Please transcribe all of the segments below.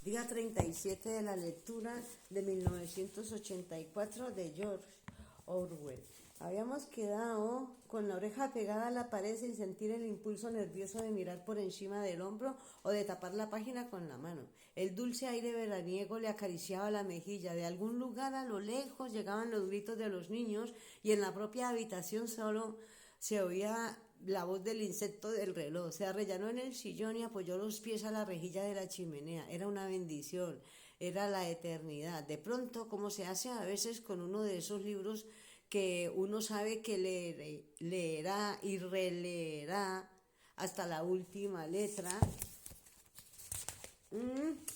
Día 37 de la lectura de 1984 de George Orwell. Habíamos quedado con la oreja pegada a la pared sin sentir el impulso nervioso de mirar por encima del hombro o de tapar la página con la mano. El dulce aire veraniego le acariciaba la mejilla. De algún lugar a lo lejos llegaban los gritos de los niños y en la propia habitación solo se oía la voz del insecto del reloj. Se arrellanó en el sillón y apoyó los pies a la rejilla de la chimenea. Era una bendición, era la eternidad. De pronto, como se hace a veces con uno de esos libros que uno sabe que leerá y releerá hasta la última letra,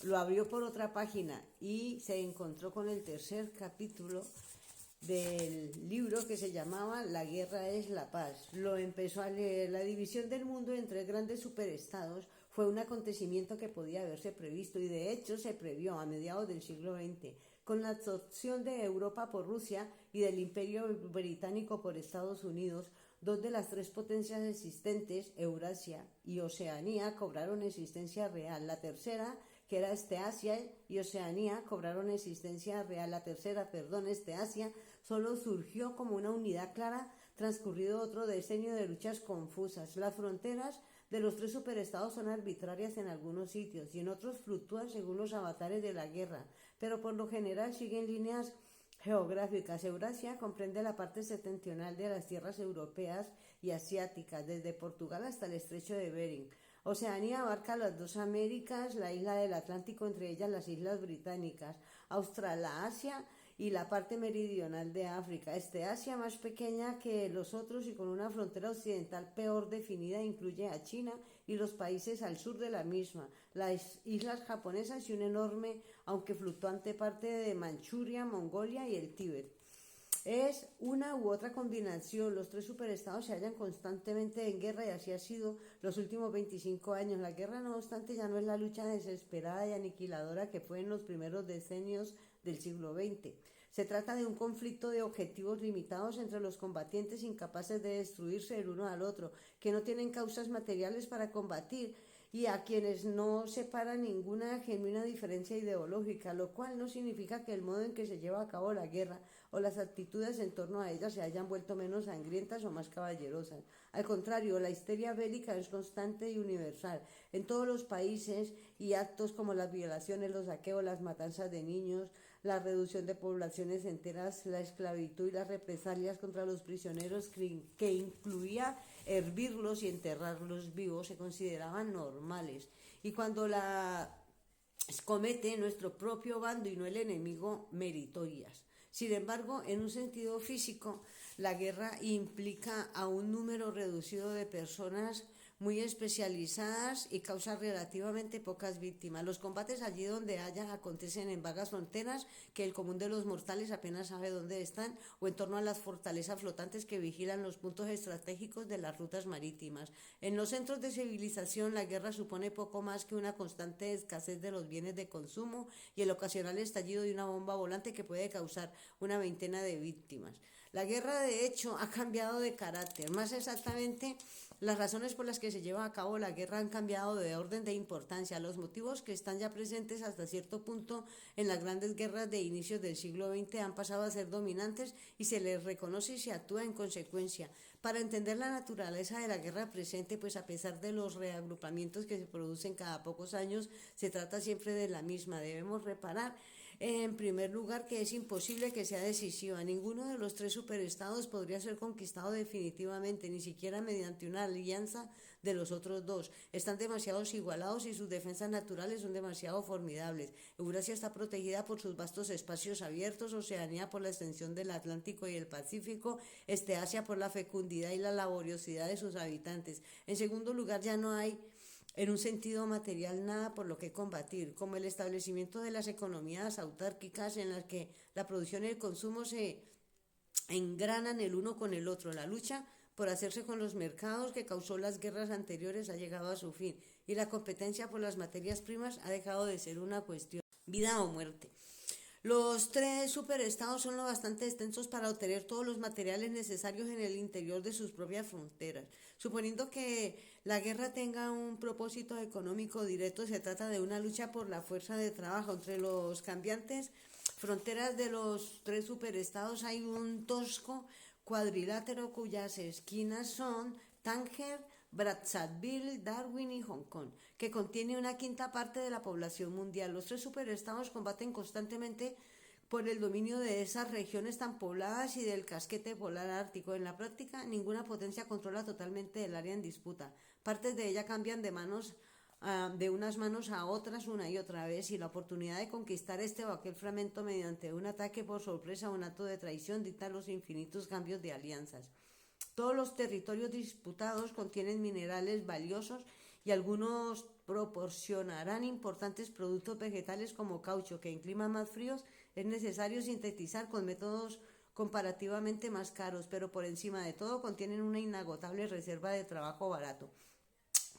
lo abrió por otra página y se encontró con el tercer capítulo del libro que se llamaba La guerra es la paz. Lo empezó a leer. La división del mundo en tres grandes superestados fue un acontecimiento que podía haberse previsto y de hecho se previó a mediados del siglo XX, con la absorción de Europa por Rusia y del Imperio Británico por Estados Unidos. Dos de las tres potencias existentes, Eurasia y Oceanía, cobraron existencia real. La tercera, que era Asia y Oceanía, cobraron existencia real. Asia, solo surgió como una unidad clara transcurrido otro decenio de luchas confusas. Las fronteras de los tres superestados son arbitrarias en algunos sitios y en otros fluctúan según los avatares de la guerra, pero por lo general siguen líneas geográficas. Eurasia comprende la parte septentrional de las tierras europeas y asiáticas, desde Portugal hasta el estrecho de Bering. Oceanía abarca las dos Américas, la isla del Atlántico, entre ellas las islas británicas, Australasia y la parte meridional de África. Asia, más pequeña que los otros y con una frontera occidental peor definida, incluye a China y los países al sur de la misma, las islas japonesas y una enorme, aunque fluctuante, parte de Manchuria, Mongolia y el Tíbet. Es una u otra combinación. Los tres superestados se hallan constantemente en guerra y así ha sido los últimos 25 años. La guerra, no obstante, ya no es la lucha desesperada y aniquiladora que fue en los primeros decenios del siglo XX. Se trata de un conflicto de objetivos limitados entre los combatientes incapaces de destruirse el uno al otro, que no tienen causas materiales para combatir y a quienes no separa ninguna genuina diferencia ideológica, lo cual no significa que el modo en que se lleva a cabo la guerra o las actitudes en torno a ella se hayan vuelto menos sangrientas o más caballerosas. Al contrario, la histeria bélica es constante y universal en todos los países, y actos como las violaciones, los saqueos, las matanzas de niños, la reducción de poblaciones enteras, la esclavitud y las represalias contra los prisioneros, que incluía hervirlos y enterrarlos vivos, se consideraban normales. Y cuando la comete nuestro propio bando y no el enemigo, meritorias. Sin embargo, en un sentido físico, la guerra implica a un número reducido de personas muy especializadas y causa relativamente pocas víctimas. Los combates allí donde haya acontecen en vagas fronteras que el común de los mortales apenas sabe dónde están, o en torno a las fortalezas flotantes que vigilan los puntos estratégicos de las rutas marítimas. En los centros de civilización, la guerra supone poco más que una constante escasez de los bienes de consumo y el ocasional estallido de una bomba volante que puede causar una veintena de víctimas. La guerra, de hecho, ha cambiado de carácter. Más exactamente, las razones por las que se lleva a cabo la guerra han cambiado de orden de importancia. Los motivos que están ya presentes hasta cierto punto en las grandes guerras de inicios del siglo XX han pasado a ser dominantes y se les reconoce y se actúa en consecuencia. Para entender la naturaleza de la guerra presente, pues a pesar de los reagrupamientos que se producen cada pocos años, se trata siempre de la misma. Debemos reparar, en primer lugar, que es imposible que sea decisiva. Ninguno de los tres superestados podría ser conquistado definitivamente, ni siquiera mediante una alianza de los otros dos. Están demasiado igualados y sus defensas naturales son demasiado formidables. Eurasia está protegida por sus vastos espacios abiertos, Oceanía por la extensión del Atlántico y el Pacífico, Asia por la fecundidad y la laboriosidad de sus habitantes. En segundo lugar, ya no hay, en un sentido material, nada por lo que combatir, como el establecimiento de las economías autárquicas en las que la producción y el consumo se engranan el uno con el otro. La lucha por hacerse con los mercados que causó las guerras anteriores ha llegado a su fin, y la competencia por las materias primas ha dejado de ser una cuestión vida o muerte. Los tres superestados son lo bastante extensos para obtener todos los materiales necesarios en el interior de sus propias fronteras. Suponiendo que la guerra tenga un propósito económico directo, se trata de una lucha por la fuerza de trabajo. Entre los cambiantes fronteras de los tres superestados hay un tosco cuadrilátero cuyas esquinas son Tánger, Brazzaville, Darwin y Hong Kong, que contiene una quinta parte de la población mundial. Los tres superestados combaten constantemente por el dominio de esas regiones tan pobladas y del casquete polar ártico. En la práctica, ninguna potencia controla totalmente el área en disputa. Partes de ella cambian de unas manos a otras una y otra vez, y la oportunidad de conquistar este o aquel fragmento mediante un ataque por sorpresa o un acto de traición dicta los infinitos cambios de alianzas. Todos los territorios disputados contienen minerales valiosos y algunos proporcionarán importantes productos vegetales como caucho, que en climas más fríos es necesario sintetizar con métodos comparativamente más caros, pero por encima de todo contienen una inagotable reserva de trabajo barato.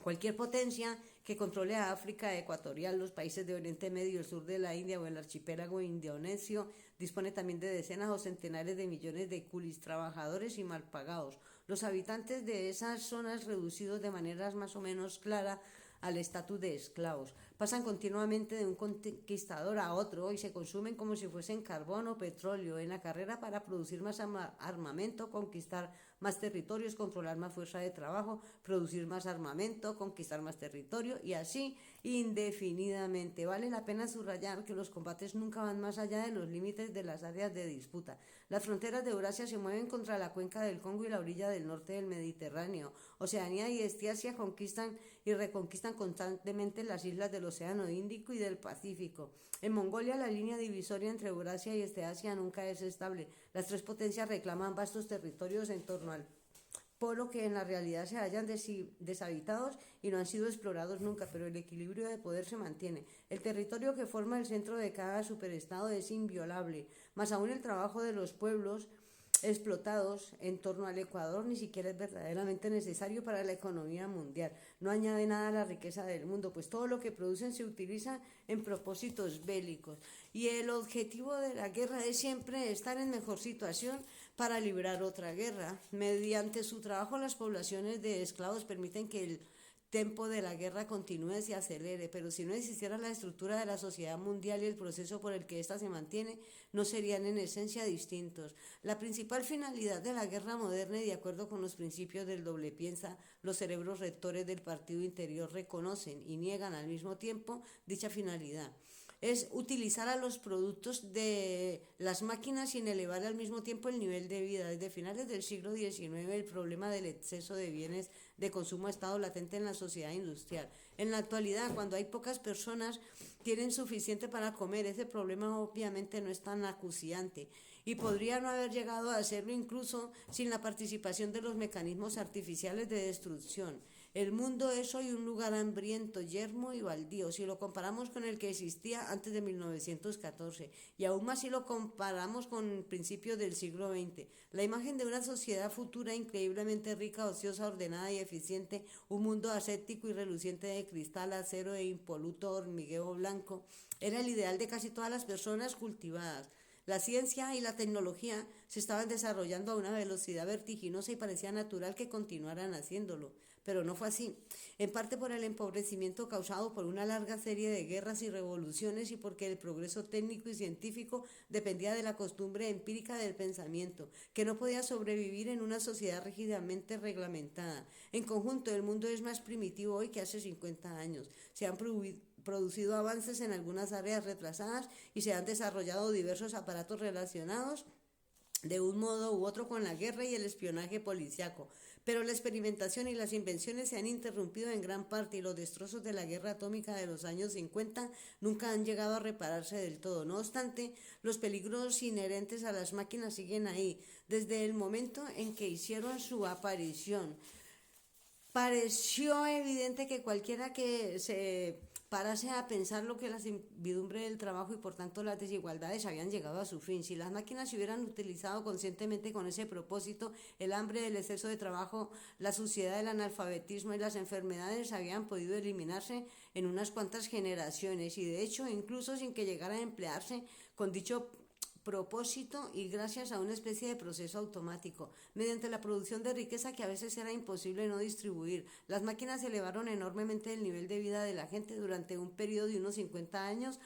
Cualquier potencia que controle a África ecuatorial, los países de Oriente Medio, el sur de la India o el archipiélago indonesio dispone también de decenas o centenares de millones de culis, trabajadores y mal pagados. Los habitantes de esas zonas, reducidos de maneras más o menos claras al estatus de esclavos, pasan continuamente de un conquistador a otro y se consumen como si fuesen carbón o petróleo en la carrera para producir más armamento, conquistar más territorios, controlar más fuerza de trabajo, producir más armamento, conquistar más territorio y así indefinidamente. Vale la pena subrayar que los combates nunca van más allá de los límites de las áreas de disputa. Las fronteras de Eurasia se mueven contra la cuenca del Congo y la orilla del norte del Mediterráneo. Oceanía y Estiasia conquistan y reconquistan constantemente las islas del Océano Índico y del Pacífico. En Mongolia, la línea divisoria entre Eurasia y Estiasia nunca es estable. Las tres potencias reclaman vastos territorios en torno al polo que en la realidad se hallan deshabitados y no han sido explorados nunca, pero el equilibrio de poder se mantiene. El territorio que forma el centro de cada superestado es inviolable, más aún el trabajo de los pueblos explotados en torno al Ecuador ni siquiera es verdaderamente necesario para la economía mundial. No añade nada a la riqueza del mundo, pues todo lo que producen se utiliza en propósitos bélicos. Y el objetivo de la guerra es siempre estar en mejor situación para librar otra guerra. Mediante su trabajo, las poblaciones de esclavos permiten que el tempo de la guerra continúe y se acelere, pero si no existiera la estructura de la sociedad mundial y el proceso por el que ésta se mantiene, no serían en esencia distintos. La principal finalidad de la guerra moderna, y de acuerdo con los principios del doble piensa, los cerebros rectores del partido interior reconocen y niegan al mismo tiempo dicha finalidad. Es utilizar a los productos de las máquinas sin elevar al mismo tiempo el nivel de vida. Desde finales del siglo XIX, el problema del exceso de bienes de consumo ha estado latente en la sociedad industrial. En la actualidad, cuando hay pocas personas tienen suficiente para comer, ese problema obviamente no es tan acuciante y podría no haber llegado a hacerlo incluso sin la participación de los mecanismos artificiales de destrucción. El mundo es hoy un lugar hambriento, yermo y baldío, si lo comparamos con el que existía antes de 1914, y aún más si lo comparamos con principios del siglo XX. La imagen de una sociedad futura increíblemente rica, ociosa, ordenada y eficiente, un mundo aséptico y reluciente de cristal, acero e impoluto hormigueo blanco, era el ideal de casi todas las personas cultivadas. La ciencia y la tecnología se estaban desarrollando a una velocidad vertiginosa y parecía natural que continuaran haciéndolo. Pero no fue así, en parte por el empobrecimiento causado por una larga serie de guerras y revoluciones y porque el progreso técnico y científico dependía de la costumbre empírica del pensamiento, que no podía sobrevivir en una sociedad rígidamente reglamentada. En conjunto, el mundo es más primitivo hoy que hace 50 años. Se han producido avances en algunas áreas retrasadas y se han desarrollado diversos aparatos relacionados de un modo u otro con la guerra y el espionaje policíaco. Pero la experimentación y las invenciones se han interrumpido en gran parte y los destrozos de la guerra atómica de los años 50 nunca han llegado a repararse del todo. No obstante, los peligros inherentes a las máquinas siguen ahí, desde el momento en que hicieron su aparición. Pareció evidente que cualquiera que se parase a pensar lo que la servidumbre del trabajo y por tanto las desigualdades habían llegado a su fin. Si las máquinas se hubieran utilizado conscientemente con ese propósito, el hambre, el exceso de trabajo, la suciedad, el analfabetismo y las enfermedades habían podido eliminarse en unas cuantas generaciones y de hecho incluso sin que llegara a emplearse con dicho propósito y gracias a una especie de proceso automático, mediante la producción de riqueza que a veces era imposible no distribuir. Las máquinas elevaron enormemente el nivel de vida de la gente durante un periodo de unos 50 años